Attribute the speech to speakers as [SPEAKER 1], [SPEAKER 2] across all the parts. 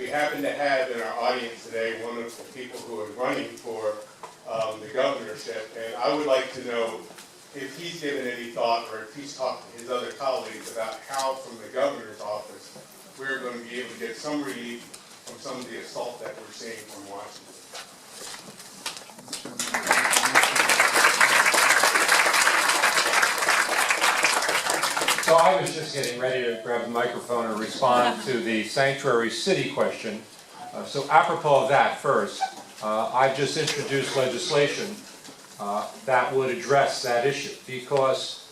[SPEAKER 1] We happen to have in our audience today one of the people who is running for the governorship, and I would like to know if he's given any thought or if he's talked to his other colleagues about how from the governor's office we're going to be able to get some relief from some of the assault that we're seeing from Washington.
[SPEAKER 2] So I was just getting ready to grab the microphone and respond to the sanctuary city question. So apropos of that first, I've just introduced legislation that would address that issue, because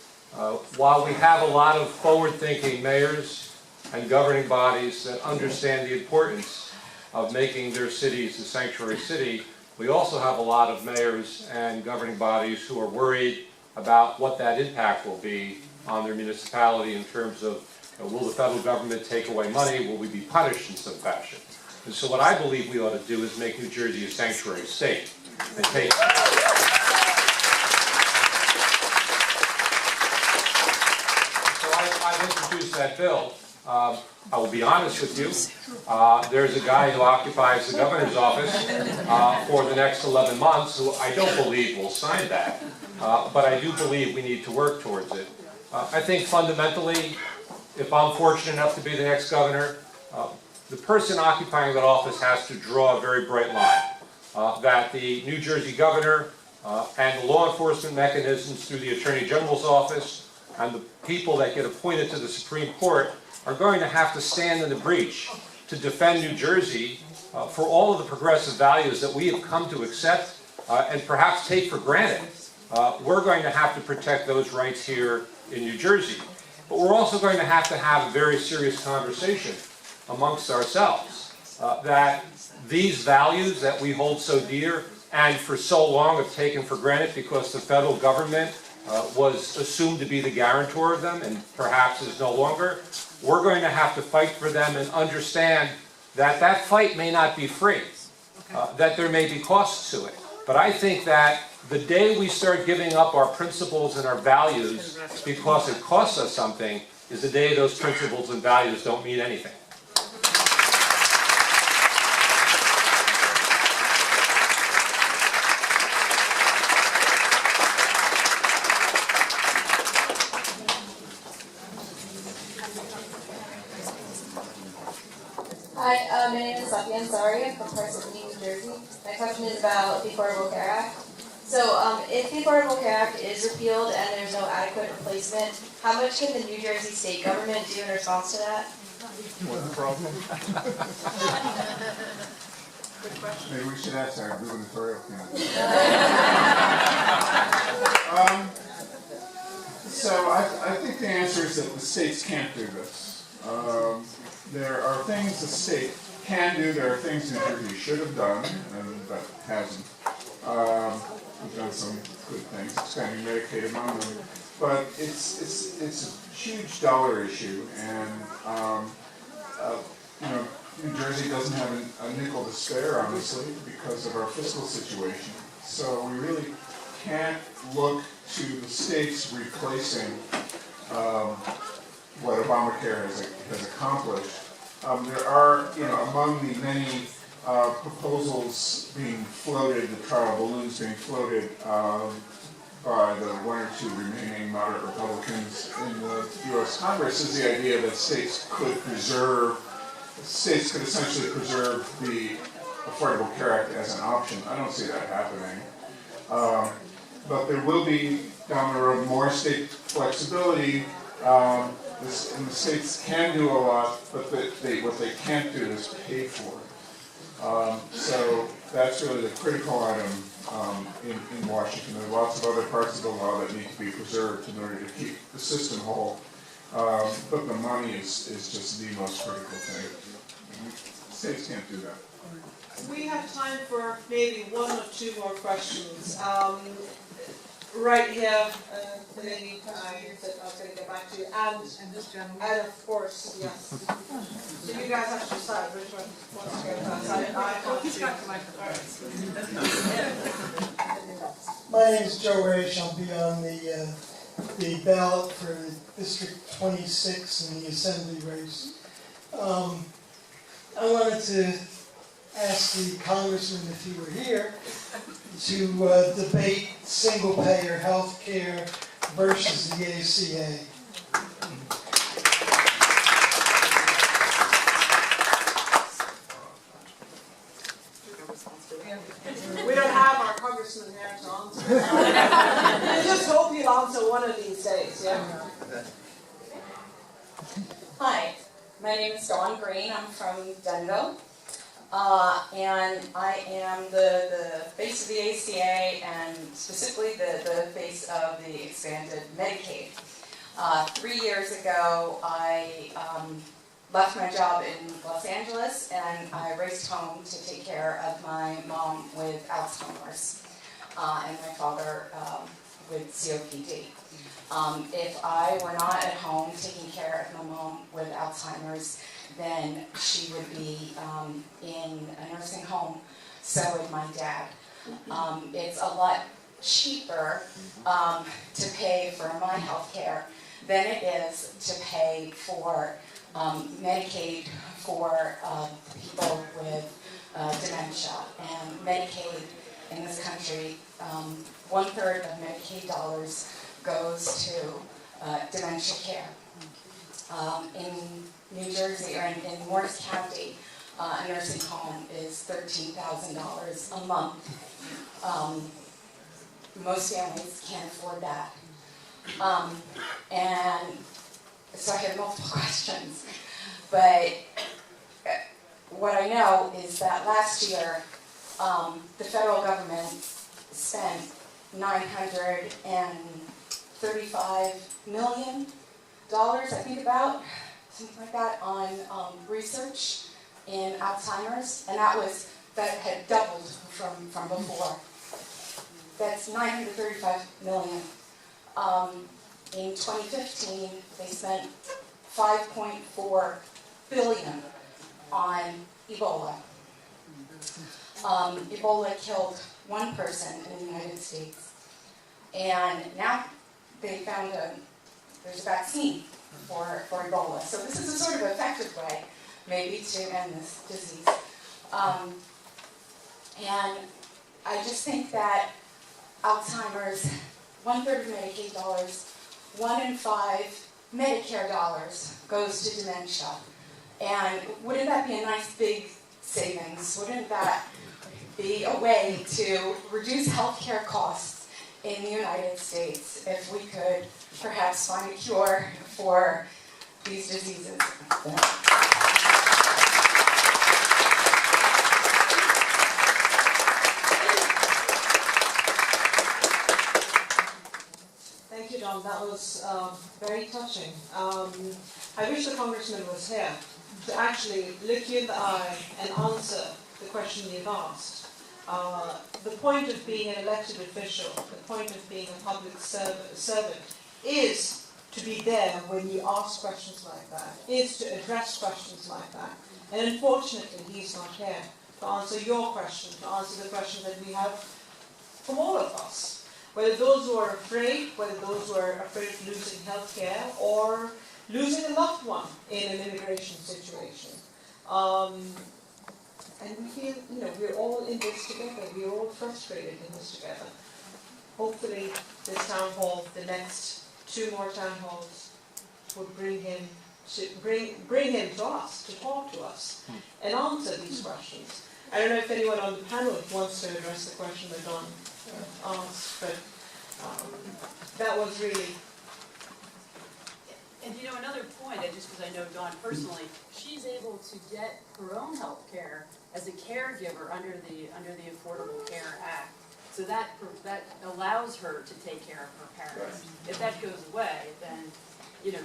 [SPEAKER 2] while we have a lot of forward-thinking mayors and governing bodies that understand the importance of making their cities a sanctuary city, we also have a lot of mayors and governing bodies who are worried about what that impact will be on their municipality in terms of, will the federal government take away money, will we be punished in some fashion? And so what I believe we ought to do is make New Jersey a sanctuary state and take... So I've introduced that bill. I will be honest with you, there's a guy who occupies the governor's office for the next 11 months who I don't believe will sign that, but I do believe we need to work towards it. I think fundamentally, if I'm fortunate enough to be the next governor, the person occupying that office has to draw a very bright line, that the New Jersey governor and the law enforcement mechanisms through the Attorney General's office and the people that get appointed to the Supreme Court are going to have to stand in the breach to defend New Jersey for all of the progressive values that we have come to accept and perhaps take for granted. We're going to have to protect those rights here in New Jersey. But we're also going to have a very serious conversation amongst ourselves that these values that we hold so dear and for so long have taken for granted because the federal government was assumed to be the guarantor of them and perhaps is no longer, we're going to have to fight for them and understand that that fight may not be free, that there may be costs to it. But I think that the day we start giving up our principles and our values because it costs us something is the day those principles and values don't mean anything.
[SPEAKER 3] Hi, my name is Sophie Ansari. I'm from Parsippany, New Jersey. My question is about the Affordable Care Act. So, if the Affordable Care Act is repealed and there's no adequate replacement, how much can the New Jersey state government do in response to that?
[SPEAKER 4] What's the problem?
[SPEAKER 3] Good question.
[SPEAKER 4] Maybe we should ask our gubernatorial candidate. So I think the answer is that the states can't do this. There are things the state can do, there are things New Jersey should have done, but hasn't. We've done some good things, expanding Medicaid among them, but it's a huge dollar issue, and New Jersey doesn't have a nickel to spare, honestly, because of our fiscal situation. So we really can't look to the states replacing what Obamacare has accomplished. There are, among the many proposals being floated, the trial balloons being floated by the one or two remaining moderate Republicans in the U.S. Congress, is the idea that states could essentially preserve the Affordable Care Act as an option. I don't see that happening. But there will be, down the road, more state flexibility. And the states can do a lot, but what they can't do is pay for it. So that's really the critical item in Washington. There are lots of other parts of the law that need to be preserved in order to keep the system whole. But the money is just the most critical thing. States can't do that.
[SPEAKER 5] We have time for maybe one or two more questions. Right here, the lady I said I was going to get back to you, and this gentleman. And of course, yes. So you guys have to decide which one wants to go first. He's got the microphone.
[SPEAKER 6] My name is Joe Raish. I'll be on the ballot for District 26 in the Assembly race. I wanted to ask the congressman if he were here to debate single-payer health care versus the ACA.
[SPEAKER 5] We don't have our congressman here to answer. I just hope he'll answer one of these days, yeah?
[SPEAKER 7] Hi, my name is Dawn Green. I'm from Denville. And I am the face of the ACA and specifically the face of the expanded Medicaid. 3 years ago, I left my job in Los Angeles and I raced home to take care of my mom with Alzheimer's and my father with COPD. If I were not at home taking care of my mom with Alzheimer's, then she would be in a nursing home, so would my dad. It's a lot cheaper to pay for my health care than it is to pay for Medicaid for people with dementia. And Medicaid in this country, 1/3 of Medicaid dollars goes to dementia care. In New Jersey, or in Morris County, a nursing home is $13,000 a month. Most families can't afford that. And so I have multiple questions. But what I know is that last year, the federal government spent $935 million, I think about, something like that, on research in Alzheimer's, and that had doubled from before. That's $935 million. In 2015, they spent $5.4 billion on Ebola. Ebola killed one person in the United States, and now they found there's a vaccine for Ebola. So this is a sort of effective way, maybe, to end this disease. And I just think that Alzheimer's, 1/3 of Medicaid dollars, 1 in 5 Medicare dollars goes to dementia. And wouldn't that be a nice big savings? Wouldn't that be a way to reduce healthcare costs in the United States if we could perhaps find a cure for these diseases?
[SPEAKER 5] Thank you, John. That was very touching. I wish the congressman was here to actually look you in the eye and answer the question you've asked. The point of being an elected official, the point of being a public servant, is to be there when you ask questions like that, is to address questions like that. And unfortunately, he's not here to answer your question, to answer the questions that we have from all of us. Whether those who are afraid, whether those who are afraid of losing health care or losing a loved one in an immigration situation. And we feel, we're all in this together. We're all frustrated in this together. Hopefully, this town hall, the next 2 more town halls, would bring him to us, to talk to us, and answer these questions. I don't know if anyone on the panel wants to address the question that Don asked, but that was really.
[SPEAKER 8] And another point, just because I know Dawn personally, she's able to get her own health care as a caregiver under the Affordable Care Act. So that allows her to take care of her parents. If that goes away, then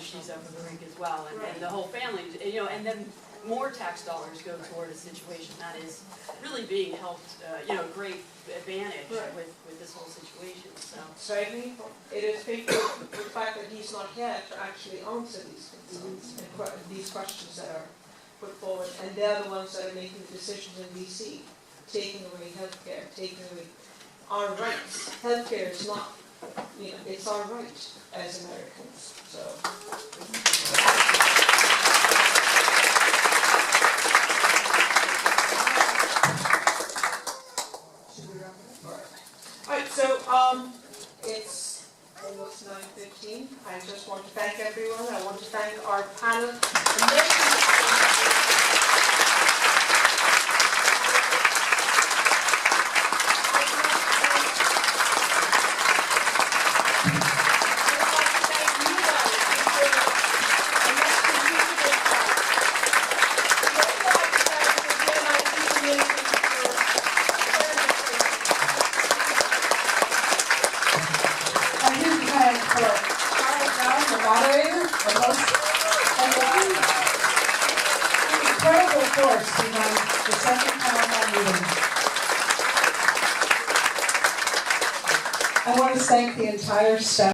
[SPEAKER 8] she's over the rink as well, and the whole family, and then more tax dollars go toward a situation that is really being helped, a great advantage with this whole situation.
[SPEAKER 5] So I think it is painful the fact that he's not here to actually answer these concerns and these questions that are put forward, and they're the ones that are making the decisions in DC, taking away healthcare, taking away our rights. Healthcare is not, it's our right as Americans. So. It's almost 9:15. I just want to thank everyone. I want to thank our panel.
[SPEAKER 9] I do thank Charles Brown, the moderator, the host, and the incredible force behind the second town hall meeting. I want to thank the entire staff.